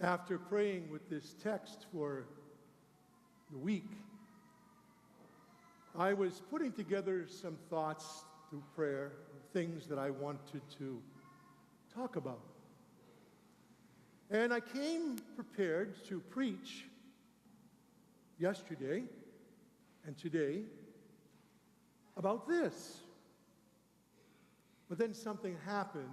After praying with this text for the week, I was putting together some thoughts through prayer, things that I wanted to talk about. And I came prepared to preach yesterday and today about this. But then something happened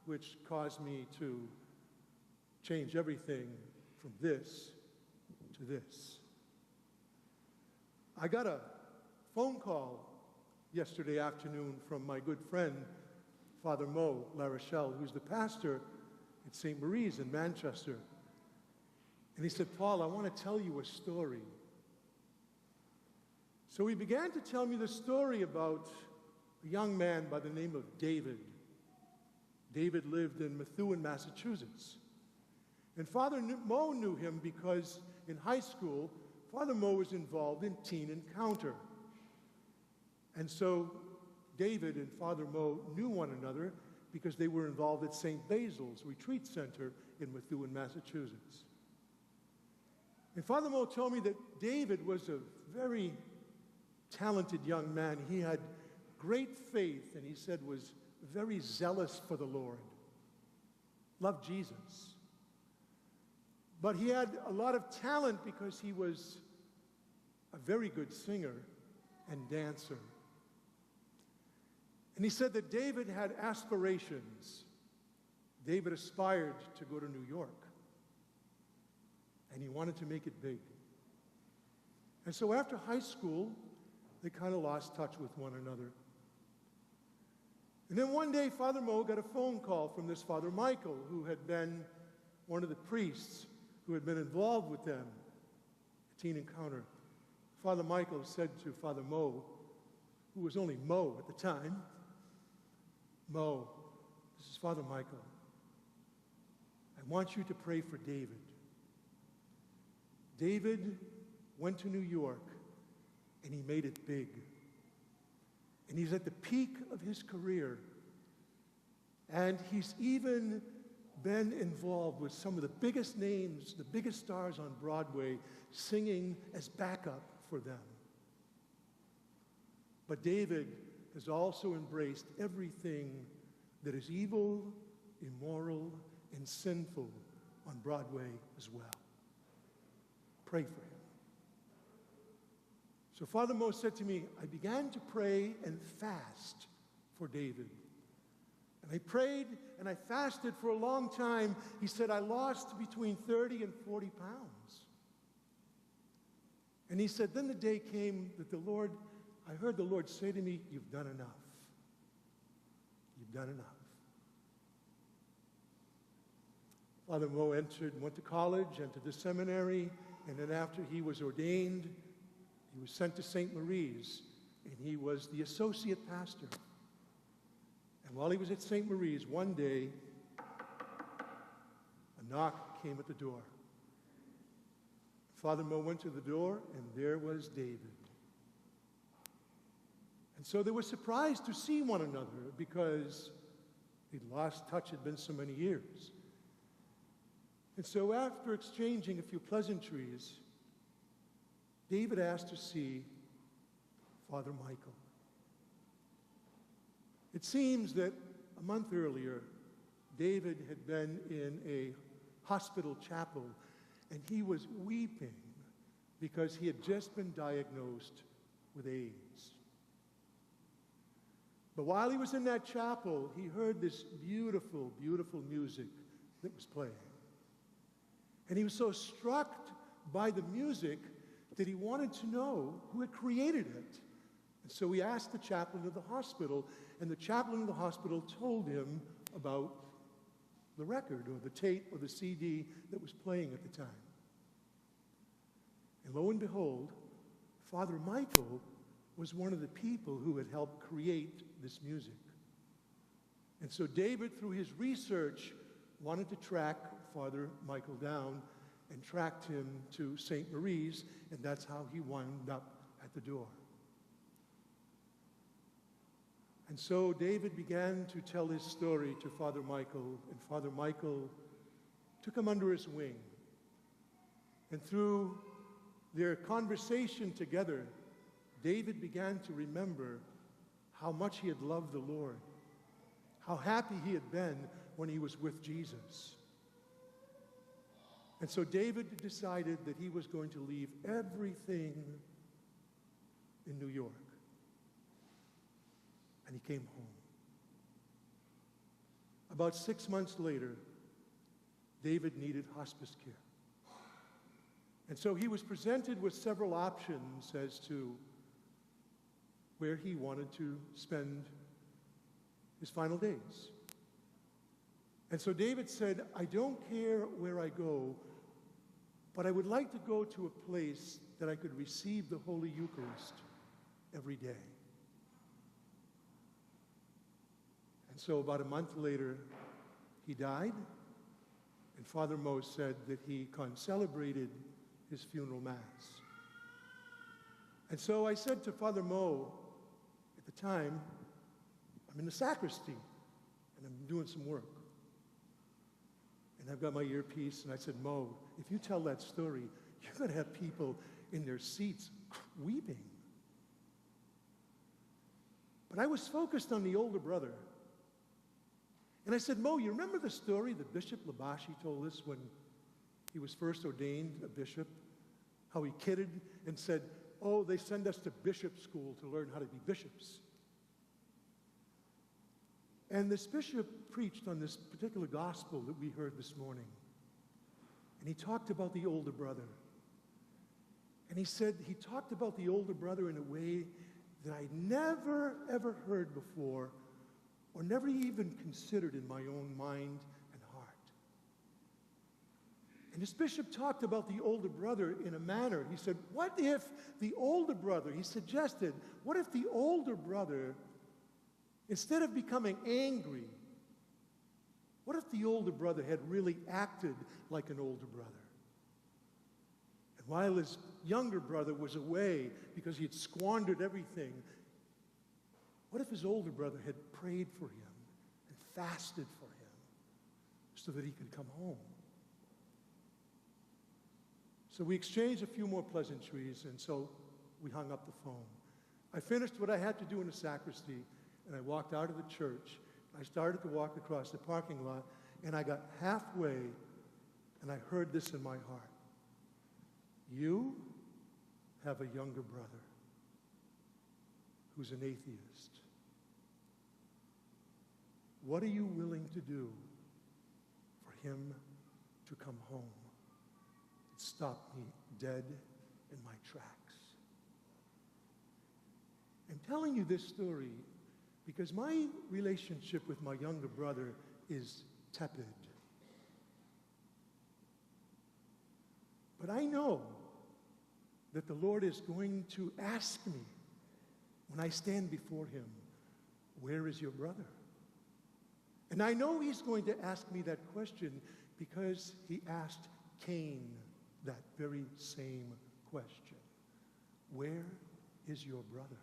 which caused me to change everything from this to this. I got a phone call yesterday afternoon from my good friend, Father Mo La Rochelle, who's the pastor at St. Marie's in Manchester. And he said, "Paul, I want to tell you a story." So he began to tell me the story about a young man by the name of David. David lived in Methuen, Massachusetts. And Father Mo knew him because in high school, Father Mo was involved in Teen Encounter. And so David and Father Mo knew one another because they were involved at St. Basil's Retreat Center in Methuen, Massachusetts. And Father Mo told me that David was a very talented young man. He had great faith, and he said was very zealous for the Lord, loved Jesus. But he had a lot of talent because he was a very good singer and dancer. And he said that David had aspirations. David aspired to go to New York, and he wanted to make it big. And so after high school, they kind of lost touch with one another. And then one day, Father Mo got a phone call from this Father Michael, who had been one of the priests who had been involved with them at Teen Encounter. Father Michael said to Father Mo, who was only Mo at the time, "Mo, this is Father Michael. I want you to pray for David. David went to New York, and he made it big. And he's at the peak of his career. And he's even been involved with some of the biggest names, the biggest stars on Broadway, singing as backup for them. But David has also embraced everything that is evil, immoral, and sinful on Broadway as well. Pray for him." So Father Mo said to me, I began to pray and fast for David. And I prayed and I fasted for a long time. He said, I lost between 30 and 40 pounds. And he said, then the day came that I heard the Lord say to me, "You've done enough. You've done enough." Father Mo went to college, entered the seminary, and then after he was ordained, he was sent to St. Marie's, and he was the associate pastor. And while he was at St. Marie's, one day, a knock came at the door. Father Mo went to the door, and there was David. And so they were surprised to see one another because they'd lost touch. It had been so many years. And so after exchanging a few pleasantries, David asked to see Father Michael. It seems that a month earlier, David had been in a hospital chapel, and he was weeping because he had just been diagnosed with AIDS. But while he was in that chapel, he heard this beautiful, beautiful music that was playing. And he was so struck by the music that he wanted to know who had created it. And so he asked the chaplain of the hospital, and the chaplain of the hospital told him about the record or the tape or the CD that was playing at the time. And lo and behold, Father Michael was one of the people who had helped create this music. And so David, through his research, wanted to track Father Michael down and tracked him to St. Marie's, and that's how he wound up at the door. And so David began to tell his story to Father Michael, and Father Michael took him under his wing And through their conversation together, David began to remember how much he had loved the Lord, how happy he had been when he was with Jesus. And so David decided that he was going to leave everything in New York. And he came home. About 6 months later, David needed hospice care. And so he was presented with several options as to where he wanted to spend his final days. And so David said, I don't care where I go, but I would like to go to a place that I could receive the Holy Eucharist every day. And so about a month later, he died, and Father Mo said that he celebrated his funeral mass. And so I said to Father Mo at the time, I'm in the sacristy, and I'm doing some work. And I've got my earpiece, and I said, Mo, if you tell that story, you're going to have people in their seats weeping. But I was focused on the older brother. And I said, Mo, you remember the story that Bishop Labashi told us when he was first ordained a bishop? How he kidded and said, oh, they send us to bishop school to learn how to be bishops. And this bishop preached on this particular gospel that we heard this morning. And he talked about the older brother. And he said he talked about the older brother in a way that I never, ever heard before, or never even considered in my own mind and heart. And this bishop talked about the older brother in a manner. He said, what if the older brother, he suggested, what if the older brother, instead of becoming angry, what if the older brother had really acted like an older brother? And while his younger brother was away because he had squandered everything, what if his older brother had prayed for him and fasted for him so that he could come home? So we exchanged a few more pleasantries, and so we hung up the phone. I finished what I had to do in the sacristy, and I walked out of the church. I started to walk across the parking lot, and I got halfway, and I heard this in my heart. You have a younger brother who's an atheist. What are you willing to do for him to come home? It stopped me dead in my tracks. I'm telling you this story because my relationship with my younger brother is tepid. But I know that the Lord is going to ask me when I stand before him, where is your brother? And I know he's going to ask me that question because he asked Cain that very same question. Where is your brother?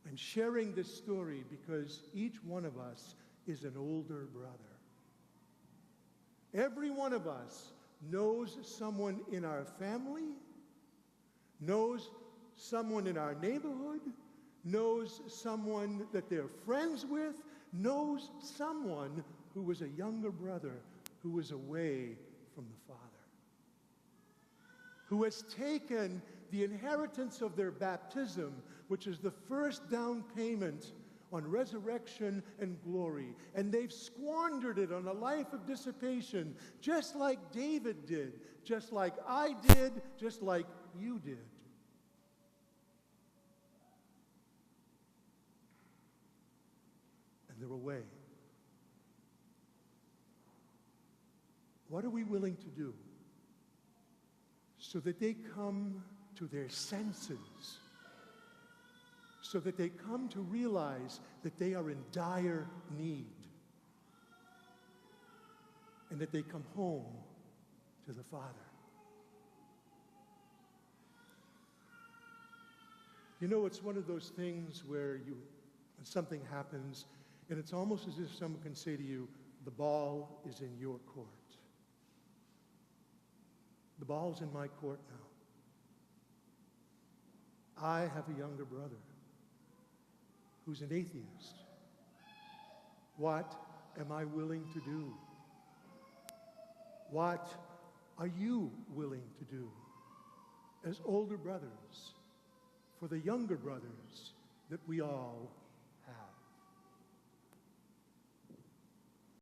I'm sharing this story because each one of us is an older brother. Every one of us knows someone in our family, knows someone in our neighborhood, knows someone that they're friends with, knows someone who was a younger brother who was away from the Father, who has taken the inheritance of their baptism, which is the first down payment on resurrection and glory, and they've squandered it on a life of dissipation, just like David did, just like I did, just like you did. And they're away. What are we willing to do so that they come to their senses, so that they come to realize that they are in dire need, and that they come home to the Father? You know, it's one of those things where when something happens, and it's almost as if someone can say to you, the ball is in your court. The ball's in my court now. I have a younger brother who's an atheist. What am I willing to do? What are you willing to do as older brothers for the younger brothers that we all